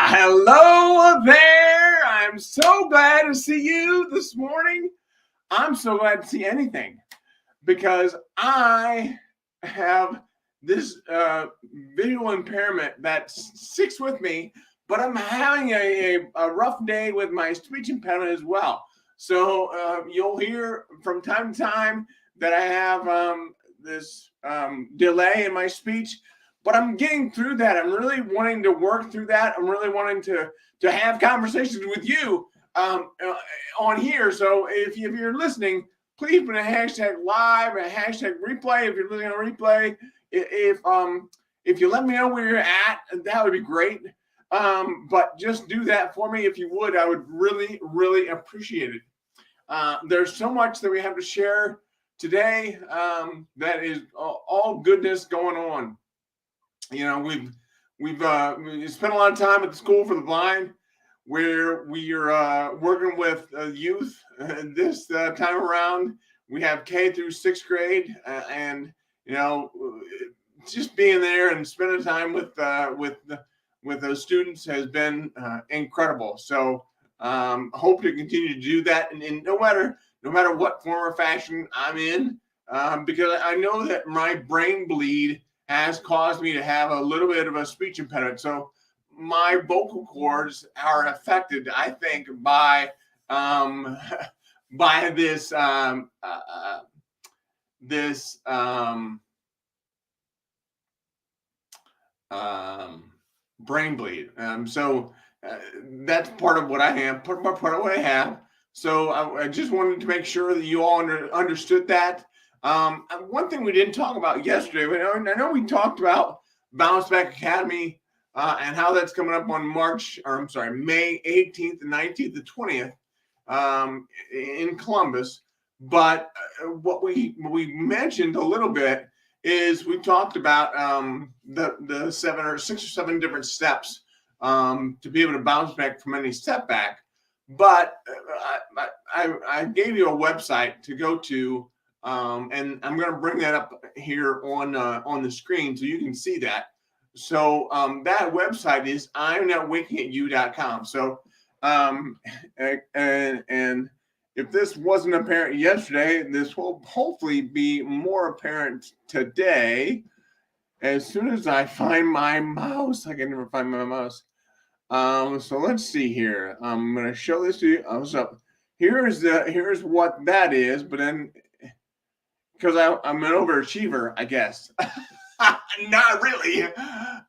Hello there. I'm so glad to see you this morning. I'm so glad to see anything because I have this visual impairment that sticks with me, but I'm having a rough day with my speech impediment as well. So you'll hear from time to time that I have this delay in my speech, but I'm getting through that. I'm really wanting to work through that. I'm really wanting to have conversations with you on here. So if you're listening, please put a hashtag live, a hashtag replay. If you're listening on replay, if you let me know where you're at, that would be great. But just do that for me if you would. I would really, really appreciate it. There's so much that we have to share today that is all goodness going on. You know, we've spent a lot of time at the School for the Blind, where we are working with youth. This time around, we have K through 6th grade, and you know, just being there and spending time with those students has been incredible. So hope to continue to do that, and no matter what form or fashion I'm in, because I know that my brain bleed has caused me to have a little bit of a speech impediment. So my vocal cords are affected, I think, by this brain bleed. So that's part of what I am, part of what I have. So I just wanted to make sure that you all understood that. One thing we didn't talk about yesterday, but I know we talked about BounceBack Academy and how that's coming up on May 18th and 19th and 20th in Columbus. But what we mentioned a little bit is we talked about the 6 or 7 different steps to be able to bounce back from any setback. But I gave you a website to go to. And I'm going to bring that up here on the screen so you can see that. So that website is imnotwinkingatyou.com. So and if this wasn't apparent yesterday, this will hopefully be more apparent today. As soon as I find my mouse, I can never find my mouse. So let's see here. I'm going to show this to you. So here's what that is, but then, because I'm an overachiever, I guess. Not really.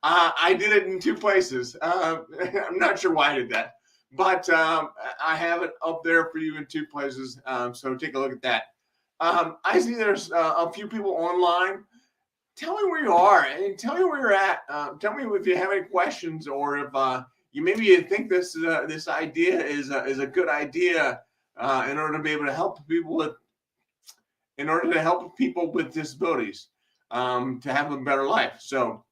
I did it in 2 places. I'm not sure why I did that, but I have it up there for you in 2 places. So take a look at that. I see there's a few people online. Tell me where you are and tell me where you're at. Tell me if you have any questions, or if you think this idea is a good idea in order to be able to help people with disabilities to have a better life. So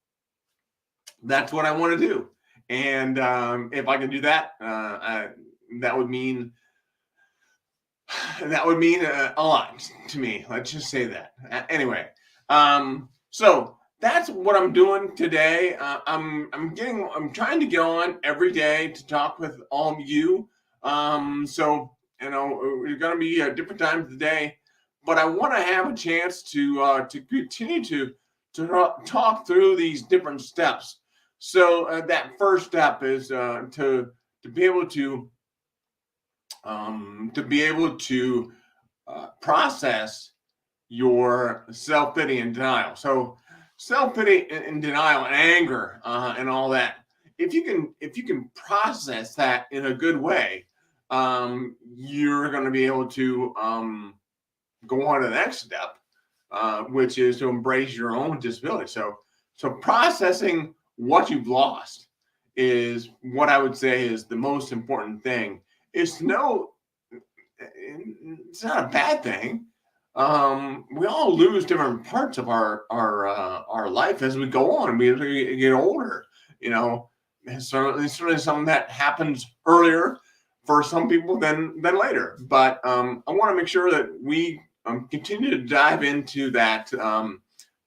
that's what I want to do. And if I can do that, that would mean a lot to me. Let's just say that. Anyway, so that's what I'm doing today. I'm trying to get on every day to talk with all of you. So you know, we're going to be at different times of the day. But I want to have a chance to continue to talk through these different steps. So that first step is to be able to process your self-pity and denial. So self-pity and denial and anger and all that. If you can process that in a good way, you're going to be able to go on to the next step, which is to embrace your own disability. So processing what you've lost is what I would say is the most important thing. Is to know it's not a bad thing. we all lose different parts of our life as we go on. We get older, you know. And certainly something that happens earlier for some people than later. But I want to make sure that we continue to dive into that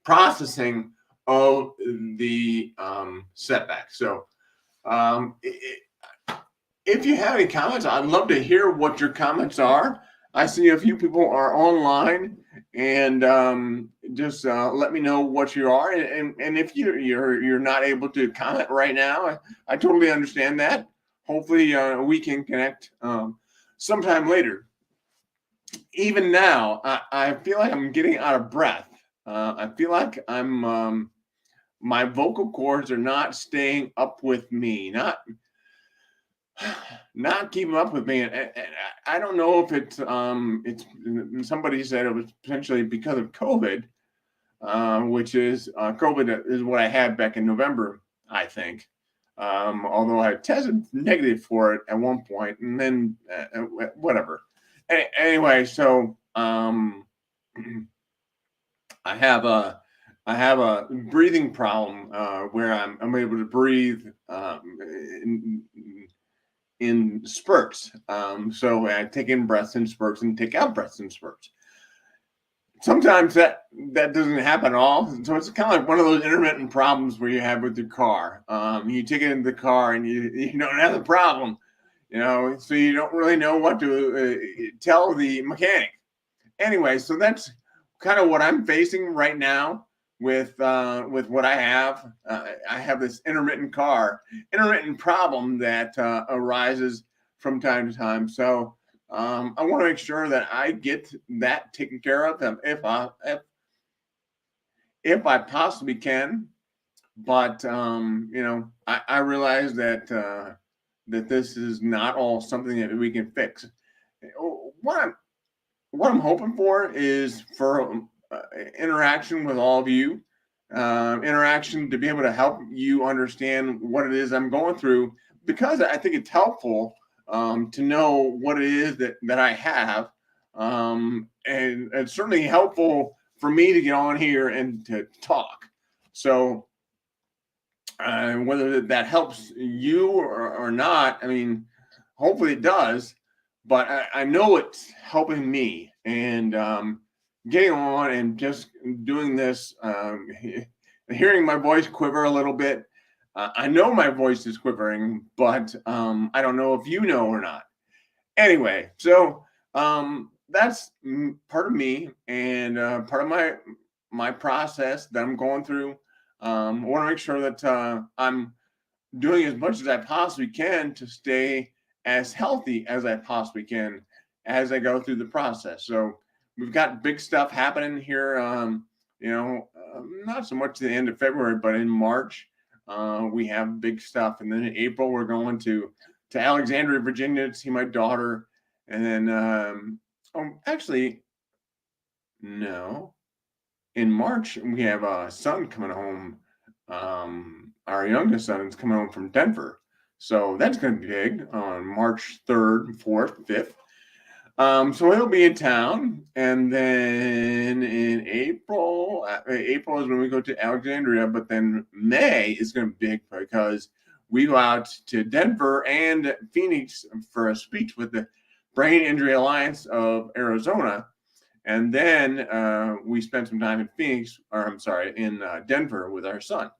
processing of the setback. So um, if you have any comments, I'd love to hear what your comments are. I see a few people are online, and just let me know what you are. And if you're not able to comment right now, I totally understand that. Hopefully, we can connect sometime later. Even now, I feel like I'm getting out of breath. I feel like my vocal cords are not staying up with me, not keeping up with me. And I don't know if it's somebody said it was potentially because of COVID, which is COVID is what I had back in November, I think. Although I tested negative for it at one point, and then whatever. Anyway, so I have a breathing problem where I'm able to breathe in spurts. So I take in breaths in spurts and take out breaths in spurts. Sometimes that doesn't happen at all. So it's kind of like one of those intermittent problems where you have with your car. You take it in the car and you don't have the problem, so you don't really know what to tell the mechanic. Anyway, so that's kind of what I'm facing right now with what I have. I have this intermittent problem that arises from time to time. So I want to make sure that I get that taken care of if I possibly can. But I realize that this is not all something that we can fix. What I'm hoping for is for interaction with all of you, interaction to be able to help you understand what it is I'm going through, because I think it's helpful to know what it is that I have, and it's certainly helpful for me to get on here and to talk. So whether that helps you or not, I mean, hopefully it does, but I know it's helping me. And getting on and just doing this, hearing my voice quiver a little bit. I know my voice is quivering, but I don't know if you know or not. Anyway, so that's part of me and part of my process that I'm going through. I want to make sure that I'm doing as much as I possibly can to stay as healthy as I possibly can as I go through the process. So we've got big stuff happening here. Not so much at the end of February, but in March, we have big stuff. And then in April, we're going to Alexandria, Virginia to see my daughter. And then, actually, no. In March, we have a son coming home. Our youngest son is coming home from Denver. So that's going to be big on March 3rd, 4th, 5th. So he'll be in town. And then in April is when we go to Alexandria. But then May is going to be big because we go out to Denver and Phoenix for a speech with the Brain Injury Alliance of Arizona. And then we spent some time in Denver with our son.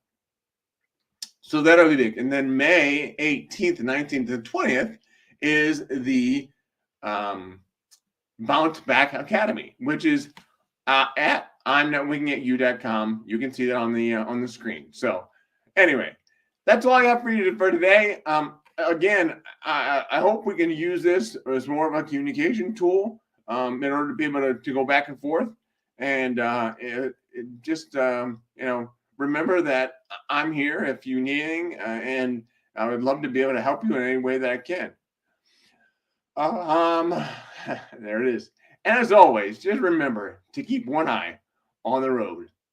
So that'll be big. And then May 18th, 19th, and 20th is the BounceBack Academy, which is at imnotwingingatyou.com. You can see that on the screen. So anyway, that's all I got for you for today. Again, I hope we can use this as more of a communication tool in order to be able to go back and forth. And remember that I'm here if you need anything, and I would love to be able to help you in any way that I can. There it is. And as always, just remember to keep one eye on the road.